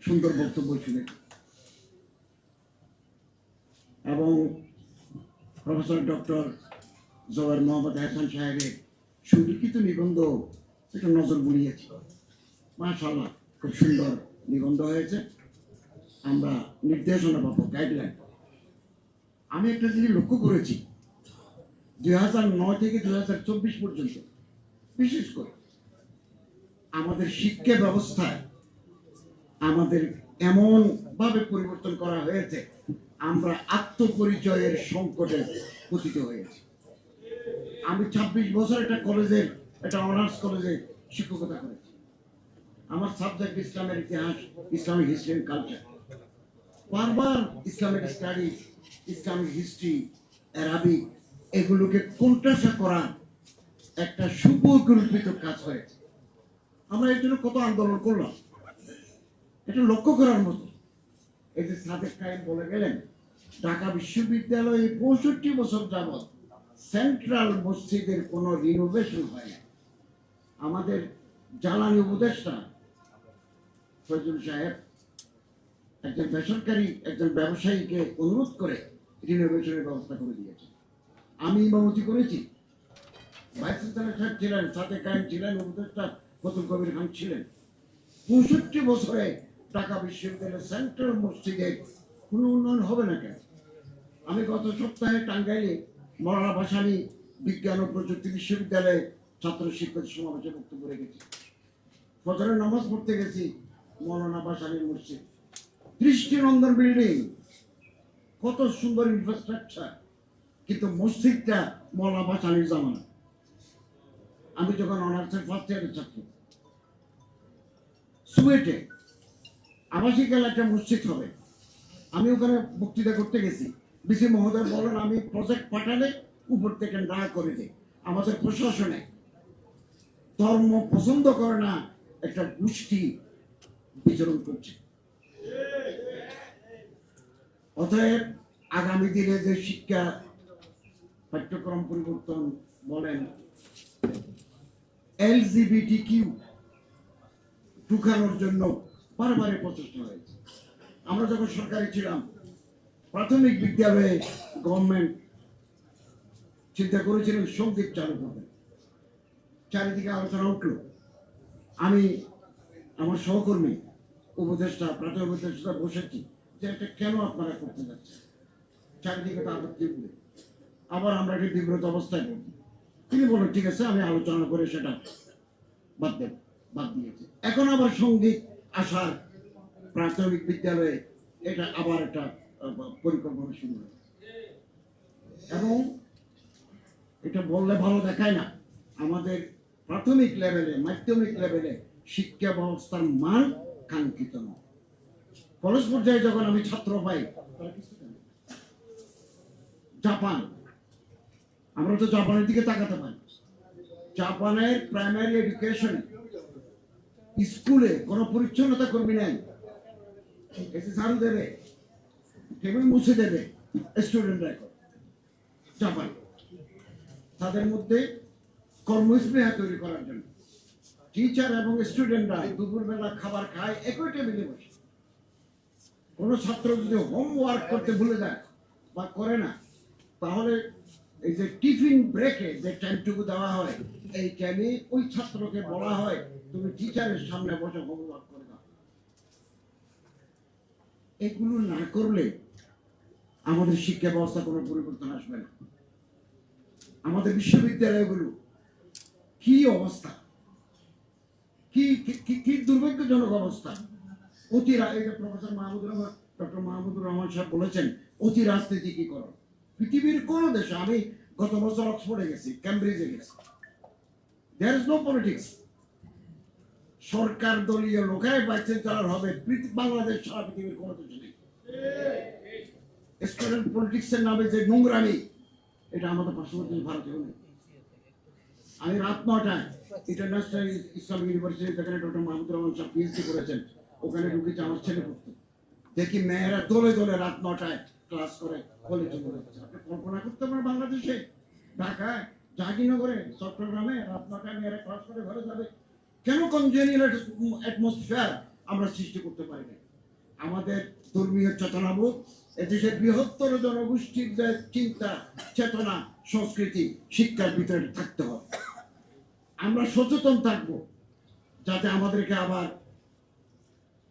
সুন্দর বক্তব্য শুনেছি এবং প্রফেসর ডক্টর জওয়ার মোহাম্মদ হাসান সাহেবের সুলিখিত নিবন্ধ একটা নজর বুলিয়েছি। মাশাআল্লাহ, খুব সুন্দর নিবন্ধ হয়েছে। আমরা নির্দেশনা পাবো, গাইডলাইন। আমি একটা জিনিস লক্ষ্য করেছি, 2009 থেকে 2024 পর্যন্ত বিশেষ করে আমাদের শিক্ষা ব্যবস্থায় আমাদের এমন ভাবে পরিবর্তন করা হয়েছে, আমরা আত্মপরিচয়ের সংকটে পতিত হয়েছি। আমি 26 বছর একটা অনার্স কলেজে শিক্ষকতা করেছি। আমার সাবজেক্ট ইসলামের ইতিহাস, ইসলামিক হিস্ট্রি এন্ড কালচার। বারবার Islamic studies, Islamic history, Arabic এগুলোকে কোণঠাসা করার একটা সুপরিকল্পিত কাজ হয়েছে। আমরা এর জন্য কত আন্দোলন করলাম, এটা লক্ষ্য করার মতো। এই যে সাদেক কায়েম বলে গেলেন, ঢাকা বিশ্ববিদ্যালয়ে 65 বছর যাবৎ সেন্ট্রাল মসজিদের কোনো রিনোভেশন হয় না। আমাদের জ্বালানি উপদেষ্টা ফজল সাহেব একজন বেসরকারি একজন ব্যবসায়ীকে অনুরোধ করে রিনোভেশনের ব্যবস্থা করে দিয়েছে। আমি ইমামতি করেছি, ভাইস চ্যান্সেলর সাহেব ছিলেন, সাদেক কায়েম ছিলেন, উপদেষ্টা ফজল কবির খান ছিলেন। 65 বছরে ঢাকা বিশ্ববিদ্যালয়ের সেন্ট্রাল মসজিদের কোনো উন্নয়ন হবে না কেন? আমি গত সপ্তাহে টাঙ্গাইলে মৌলানা ভাসানী বিজ্ঞান ও প্রযুক্তি বিশ্ববিদ্যালয়ে ছাত্র শিক্ষক সমাবেশে বক্তব্য রেখেছি। ফজরের নামাজ পড়তে গেছি মৌলানা ভাসানীর মসজিদ, 30টি নন্দন বিল্ডিং, কত সুন্দর ইনফ্রাস্ট্রাকচার, কিন্তু মসজিদটা মৌলানা ভাসানীর জামানা। আমি যখন অনার্সের ফার্স্ট ইয়ারের ছাত্র, সুয়েটে আবাসিক এলাকায় মসজিদ হবে, আমি ওখানে বক্তৃতা করতে গেছি। বিসি মহোদয় বলেন, আমি প্রজেক্ট পাঠালে উপর থেকে না করে দেয়। আমাদের প্রশাসনে ধর্ম পছন্দ করে না একটা গোষ্ঠী বিচরণ করছে। অতএব আগামী দিনে যে শিক্ষা পাঠ্যক্রম পরিবর্তন বলেন, LGBTQ ঢুকানোর জন্য বারবার প্রচেষ্টা হয়েছে। আমরা যখন সরকারি ছিলাম, প্রাথমিক বিদ্যালয়ে গভর্নমেন্ট চিন্তা করেছিলেন সঙ্গীত চালু করবেন। চারিদিকে আলোচনা উঠল। আমি আমার সহকর্মী উপদেষ্টা, প্রাথমিক উপদেষ্টা বসেছি যে এটা কেন আপনারা করতে যাচ্ছেন। চারিদিকে তো আপত্তি উঠবে, আবার আমরা একটা বিব্রত অবস্থায় পড়ব। তিনি বলেন, ঠিক আছে, আমি আলোচনা করে সেটা বাদ দিয়েছি। এখন আবার সঙ্গীত আসার প্রাথমিক বিদ্যালয়ে এটা আবার একটা পরিকল্পনা শুরু হয়েছে। এবং এটা বললে ভালো দেখায় না, আমাদের প্রাথমিক লেভেলে, মাধ্যমিক লেভেলে শিক্ষা ব্যবস্থার মান কাঙ্ক্ষিত নয়। কলেজ পর্যায়ে যখন আমি ছাত্র পাই, জাপান, আমরা তো জাপানের দিকে তাকাতে পারি। জাপানের প্রাইমারি এডুকেশন স্কুলে কোনো পরিচ্ছন্নতা কর্মী নাই, এসে ঝাড়ু দেবে, টেবিল মুছে দেবে স্টুডেন্টরা। জাপান তাদের মধ্যে কর্মস্পৃহা তৈরি করার জন্য টিচার এবং স্টুডেন্টরা দুপুরবেলা খাবার খায় একই টেবিলে বসে। কোন ছাত্র যদি হোমওয়ার্ক করতে ভুলে যায় বা করে না, তাহলে এই যে টিফিন ব্রেকে যে টাইমটুকু দেওয়া হয়, এই টাইমে ওই ছাত্রকে বলা হয় তুমি টিচারের সামনে বসে হোমওয়ার্ক করে দাও। এগুলো না করলে আমাদের শিক্ষা ব্যবস্থা কোনো পরিবর্তন আসবে না। আমাদের বিশ্ববিদ্যালয়গুলো কি অবস্থা, কি দুর্ভাগ্যজনক অবস্থা। প্রফেসর ডক্টর মাহমুদুর রহমান সাহেব বলেছেন, অতি রাজনীতিকীকরণ। পৃথিবীর কোন দেশে, আমি গত বছর অক্সফোর্ডে গেছি, ক্যামব্রিজে গেছি, দেয়ার ইজ নো পলিটিক্স। সরকার দলীয় লোকায় ভাইস চ্যান্সেলর হবে, বাংলাদেশ সারা পৃথিবীর কোন দেশে নেই। স্টুডেন্ট পলিটিক্সের নামে যে নোংরামি, এটা আমাদের পার্শ্ববর্তী ভারতেও নেই। আমি রাত 9টায় ইন্টারন্যাশনাল ইসলামিক ইউনিভার্সিটি, যেখানে ডক্টর মাহমুদুর রহমান সাহেব পিএইচডি করেছেন, ওখানে ঢুকেছে, আমার ছেলে পড়তো। দেখি মেয়েরা দলে দলে রাত 9টায় ক্লাস করে কলেজে পড়ে যাচ্ছে। আপনি কল্পনা করতে পারেন বাংলাদেশে, ঢাকায়, জাহাঙ্গীরনগরে, চট্টগ্রামে রাত 9টায় মেয়েরা ক্লাস করে ঘরে যাবে? কেন কনজেনিয়াল অ্যাটমসফিয়ার আমরা সৃষ্টি করতে পারি না? আমাদের ধর্মীয় চেতনাবোধ, এদেশের বৃহত্তর জনগোষ্ঠীর যে চিন্তা চেতনা সংস্কৃতি শিক্ষার ভিতরে থাকতে হবে। আমরা সচেতন থাকব যাতে আমাদেরকে আবার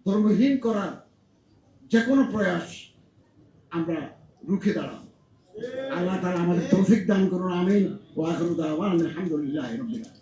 ধর্মহীন করার যে কোনো প্রয়াস আমরা রুখে দাঁড়াবো। আল্লাহ তাআলা আমাদের তৌফিক দান করুন, আমিন। ওয়া আখিরু দাওয়ানা আলহামদুলিল্লাহি রাব্বিল আলামিন।